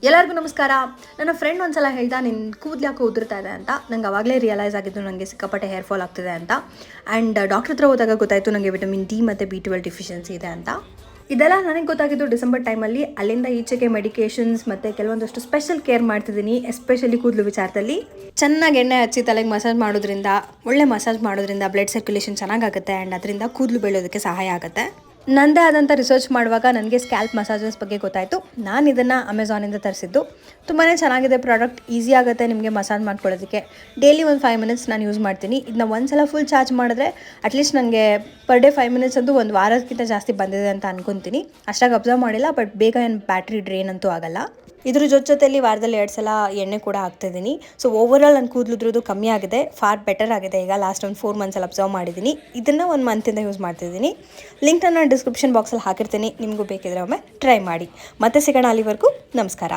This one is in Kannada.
ಎಲ್ಲರಿಗೂ ನಮಸ್ಕಾರ. ನನ್ನ ಫ್ರೆಂಡ್ ಒಂದ್ಸಲ ಹೇಳ್ದ ನಿನ್ನ ಕೂದಲು ಯಾಕೆ ಉದುರ್ತಾ ಇದೆ ಅಂತ. ನಂಗೆ ಅವಾಗಲೇ ರಿಯಲೈಸ್ ಆಗಿದ್ದು ನನಗೆ ಸಿಕ್ಕಾಪಟ್ಟೆ ಹೇರ್ ಫಾಲ್ ಆಗ್ತಿದೆ ಅಂತ. ಆ್ಯಂಡ್ ಡಾಕ್ಟ್ರ್ ಹತ್ರ ಹೋದಾಗ ಗೊತ್ತಾಯಿತು ನನಗೆ ವಿಟಮಿನ್ ಡಿ ಮತ್ತು B12 ಡಿಫಿಷಿಯನ್ಸಿ ಇದೆ ಅಂತ. ಇದೆಲ್ಲ ನನಗೆ ಗೊತ್ತಾಗಿದ್ದು ಡಿಸೆಂಬರ್ ಟೈಮಲ್ಲಿ. ಅಲ್ಲಿಂದ ಈಚೆಗೆ ಮೆಡಿಕೇಷನ್ಸ್ ಮತ್ತು ಕೆಲವೊಂದಷ್ಟು ಸ್ಪೆಷಲ್ ಕೇರ್ ಮಾಡ್ತಿದ್ದೀನಿ, ಎಸ್ಪೆಷಲಿ ಕೂದಲು ವಿಚಾರದಲ್ಲಿ. ಚೆನ್ನಾಗಿ ಎಣ್ಣೆ ಹಚ್ಚಿ ತಲೆಗೆ ಮಸಾಜ್ ಮಾಡೋದ್ರಿಂದ, ಒಳ್ಳೆ ಮಸಾಜ್ ಮಾಡೋದ್ರಿಂದ ಬ್ಲಡ್ ಸರ್ಕ್ಯುಲೇಷನ್ ಚೆನ್ನಾಗಾಗುತ್ತೆ ಆ್ಯಂಡ್ ಅದರಿಂದ ಕೂದಲು ಬೆಳೆಯೋದಕ್ಕೆ ಸಹಾಯ ಆಗುತ್ತೆ. ನನ್ನದೇ ಆದಂಥ ರಿಸರ್ಚ್ ಮಾಡುವಾಗ ನನಗೆ ಸ್ಕ್ಯಾಲ್ಪ್ ಮಸಾಜಸ್ ಬಗ್ಗೆ ಗೊತ್ತಾಯಿತು. ನಾನು ಇದನ್ನು ಅಮೆಝಾನಿಂದ ತರಿಸಿದ್ದು. ತುಂಬಾ ಚೆನ್ನಾಗಿದೆ ಪ್ರಾಡಕ್ಟ್, ಈಸಿ ಆಗುತ್ತೆ ನಿಮಗೆ ಮಸಾಜ್ ಮಾಡ್ಕೊಳ್ಳೋದಕ್ಕೆ. ಡೈಲಿ ಒಂದು 5 ಮಿನಿಟ್ಸ್ ನಾನು ಯೂಸ್ ಮಾಡ್ತೀನಿ. ಇದನ್ನ ಒಂದು ಸಲ ಫುಲ್ ಚಾರ್ಜ್ ಮಾಡಿದ್ರೆ ಅಟ್ಲೀಸ್ಟ್ ನನಗೆ ಪರ್ ಡೇ 5 ಮಿನಿಟ್ಸ್ ಅಂತೂ ಒಂದು ವಾರಕ್ಕಿಂತ ಜಾಸ್ತಿ ಬಂದಿದೆ ಅಂತ ಅನ್ಕೊತೀನಿ. ಅಷ್ಟಾಗಿ ಅಬ್ಸರ್ವ್ ಮಾಡಿಲ್ಲ, ಬಟ್ ಬೇಗ ಏನು ಬ್ಯಾಟ್ರಿ ಡ್ರೈನ್ ಅಂತೂ ಆಗಲ್ಲ. ಇದ್ರ ಜೊತೆಯಲ್ಲಿ ವಾರದಲ್ಲಿ 2 ಸಲ ಎಣ್ಣೆ ಕೂಡ ಹಾಕ್ತಿದ್ದೀನಿ. ಸೊ ಓವರಾಲ್ ನನ್ನ ಕೂದಲುದ್ರದ್ದು ಕಮ್ಮಿ ಆಗಿದೆ, ಫಾರ್ ಬೆಟರ್ ಆಗಿದೆ. ಈಗ ಲಾಸ್ಟ್ ಒಂದು 4 ಮಂತ್ಸಲ್ಲಿ ಅಬ್ಸರ್ವ್ ಮಾಡಿದ್ದೀನಿ. ಇದನ್ನು 1 ಮಂತಿಂದ ಯೂಸ್ ಮಾಡ್ತಿದ್ದೀನಿ. ಲಿಂಕ್ನ ನಾನು ಡಿಸ್ಕ್ರಿಪ್ಷನ್ ಬಾಕ್ಸಲ್ಲಿ ಹಾಕಿರ್ತೀನಿ, ನಿಮಗೂ ಬೇಕಿದ್ರೆ ಒಮ್ಮೆ ಟ್ರೈ ಮಾಡಿ. ಮತ್ತೆ ಸಿಗೋಣ. ಅಲ್ಲಿವರೆಗೂ ನಮಸ್ಕಾರ.